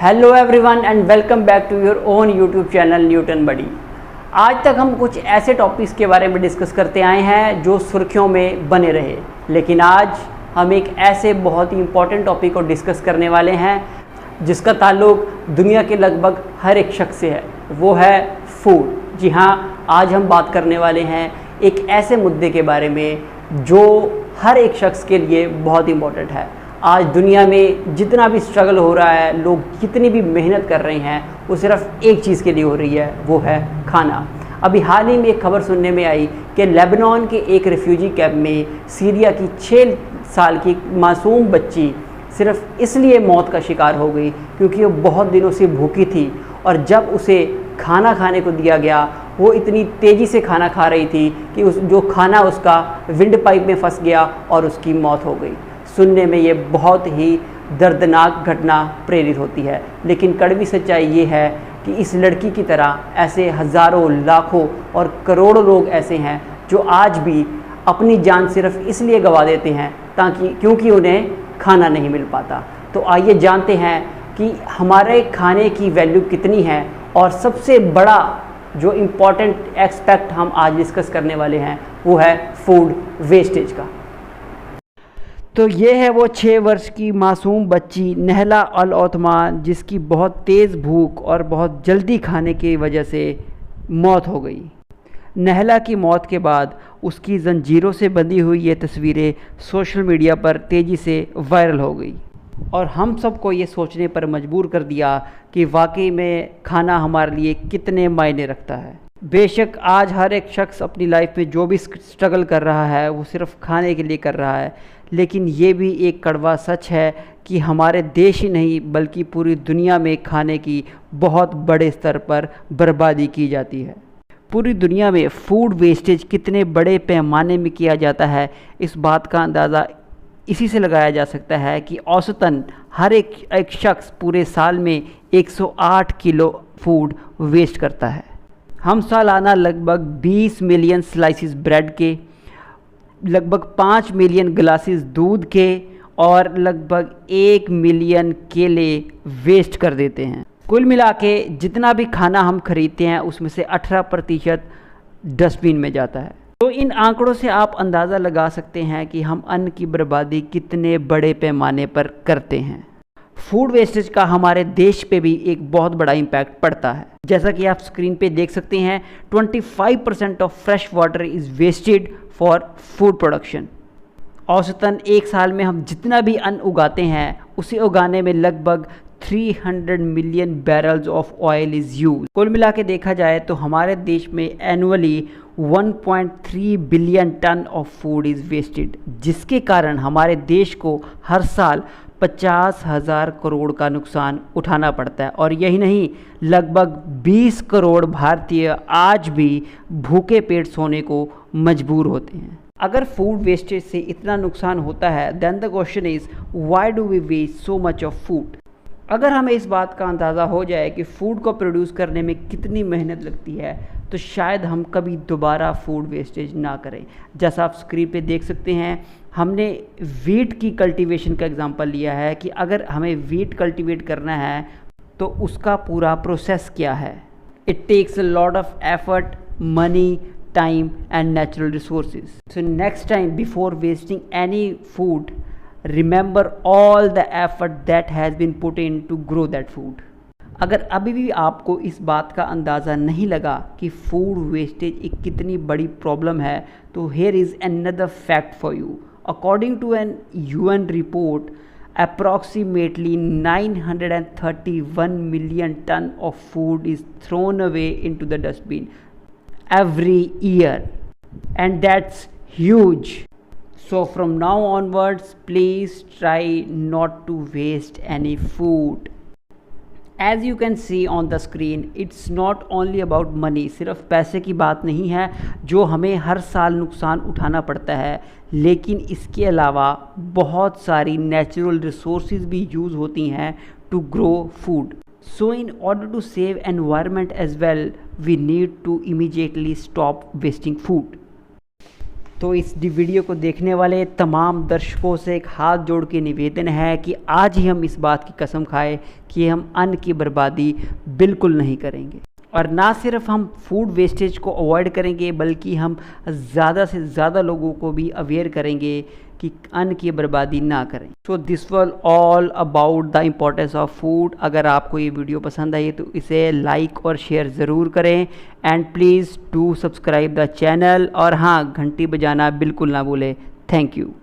Hello everyone and welcome back to your own YouTube channel Newton buddy. आज तक हम कुछ ऐसे टॉपिक्स के बारे में डिस्कस करते आए हैं जो सुर्खियों में बने रहे, लेकिन आज हम एक ऐसे बहुत ही इम्पॉर्टेंट टॉपिक को डिस्कस करने वाले हैं जिसका ताल्लुक दुनिया के लगभग हर एक शख्स से है, वो है फूड। जी हाँ, आज हम बात करने वाले हैं एक ऐसे मुद्दे के बारे में जो हर एक शख्स के लिए बहुत इम्पॉर्टेंट है। आज दुनिया में जितना भी स्ट्रगल हो रहा है, लोग जितनी भी मेहनत कर रहे हैं, वो सिर्फ एक चीज़ के लिए हो रही है, वो है खाना। अभी हाल ही में एक खबर सुनने में आई कि लेबनान के एक रेफ्यूजी कैंप में सीरिया की 6 साल की मासूम बच्ची सिर्फ इसलिए मौत का शिकार हो गई क्योंकि वो बहुत दिनों से भूखी थी, और जब उसे खाना खाने को दिया गया वो इतनी तेज़ी से खाना खा रही थी कि जो खाना उसका विंड पाइप में फंस गया और उसकी मौत हो गई। सुनने में ये बहुत ही दर्दनाक घटना प्रेरित होती है, लेकिन कड़वी सच्चाई ये है कि इस लड़की की तरह ऐसे हज़ारों, लाखों और करोड़ों लोग ऐसे हैं जो आज भी अपनी जान सिर्फ इसलिए गंवा देते हैं क्योंकि उन्हें खाना नहीं मिल पाता। तो आइए जानते हैं कि हमारे खाने की वैल्यू कितनी है, और सबसे बड़ा जो इम्पॉर्टेंट एस्पेक्ट हम आज डिस्कस करने वाले हैं वो है फूड वेस्टेज का। तो ये है वो 6 वर्ष की मासूम बच्ची नहला अल ओथमान, जिसकी बहुत तेज़ भूख और बहुत जल्दी खाने की वजह से मौत हो गई। नहला की मौत के बाद उसकी जंजीरों से बंधी हुई ये तस्वीरें सोशल मीडिया पर तेज़ी से वायरल हो गई और हम सबको ये सोचने पर मजबूर कर दिया कि वाकई में खाना हमारे लिए कितने मायने रखता है। बेशक आज हर एक शख्स अपनी लाइफ में जो भी स्ट्रगल कर रहा है वो सिर्फ खाने के लिए कर रहा है, लेकिन ये भी एक कड़वा सच है कि हमारे देश ही नहीं बल्कि पूरी दुनिया में खाने की बहुत बड़े स्तर पर बर्बादी की जाती है। पूरी दुनिया में फूड वेस्टेज कितने बड़े पैमाने में किया जाता है, इस बात का अंदाज़ा इसी से लगाया जा सकता है कि औसतन हर एक शख्स पूरे साल में 108 किलो फूड वेस्ट करता है। हम सालाना लगभग 20 मिलियन स्लाइसिस ब्रेड के, लगभग 5 मिलियन ग्लासेस दूध के और लगभग 1 मिलियन केले वेस्ट कर देते हैं। कुल मिला के जितना भी खाना हम खरीदते हैं उसमें से 18% डस्टबिन में जाता है। तो इन आंकड़ों से आप अंदाज़ा लगा सकते हैं कि हम अन्न की बर्बादी कितने बड़े पैमाने पर करते हैं। फूड वेस्टेज का हमारे देश पे भी एक बहुत बड़ा इम्पैक्ट पड़ता है। जैसा कि आप स्क्रीन पे देख सकते हैं, 25% of fresh water is wasted for food production. औसतन एक साल में हम जितना भी अन्न उगाते हैं उसे उगाने में लगभग 300 million barrels of oil is use. कुल मिला के देखा जाए तो हमारे देश में annually 1.3 billion ton of food is wasted, जिसके कारण हमारे देश को हर साल 50,000 करोड़ का नुकसान उठाना पड़ता है। और यही नहीं, लगभग 20 करोड़ भारतीय आज भी भूखे पेट सोने को मजबूर होते हैं। अगर फूड वेस्टेज से इतना नुकसान होता है, then the question is why do we waste so much of food. अगर हमें इस बात का अंदाज़ा हो जाए कि फ़ूड को प्रोड्यूस करने में कितनी मेहनत लगती है, तो शायद हम कभी दोबारा फूड वेस्टेज ना करें। जैसा आप स्क्रीन पे देख सकते हैं, हमने वीट की कल्टीवेशन का एग्जांपल लिया है कि अगर हमें वीट कल्टीवेट करना है तो उसका पूरा प्रोसेस क्या है। It takes a lot of effort, money, time and natural resources. So next time before wasting any food, remember all the effort that has been put in to grow that food। अगर अभी भी आपको इस बात का अंदाज़ा नहीं लगा कि फूड वेस्टेज एक कितनी बड़ी प्रॉब्लम है, तो here is another fact for you। According to an UN report, approximately 931 million ton of food is thrown away into the dustbin every year, and that's huge। So from now onwards, please try not to waste any food। As you can see on the screen, it's not only about money। सिर्फ पैसे की बात नहीं है जो हमें हर साल नुकसान उठाना पड़ता है, लेकिन इसके अलावा बहुत सारी नेचुरल रिसोर्सेज भी यूज़ होती हैं to grow food. So in order to save environment as well, we need to immediately stop wasting food। तो इस वीडियो को देखने वाले तमाम दर्शकों से एक हाथ जोड़ के निवेदन है कि आज ही हम इस बात की कसम खाएं कि हम अन्न की बर्बादी बिल्कुल नहीं करेंगे। और ना सिर्फ हम फूड वेस्टेज को अवॉइड करेंगे बल्कि हम ज़्यादा से ज़्यादा लोगों को भी अवेयर करेंगे कि अन्न की बर्बादी ना करें। So this was all about the importance of food. अगर आपको ये वीडियो पसंद आई तो इसे लाइक और शेयर ज़रूर करें and please do subscribe the channel. और हाँ, घंटी बजाना बिल्कुल ना भूलें। Thank you.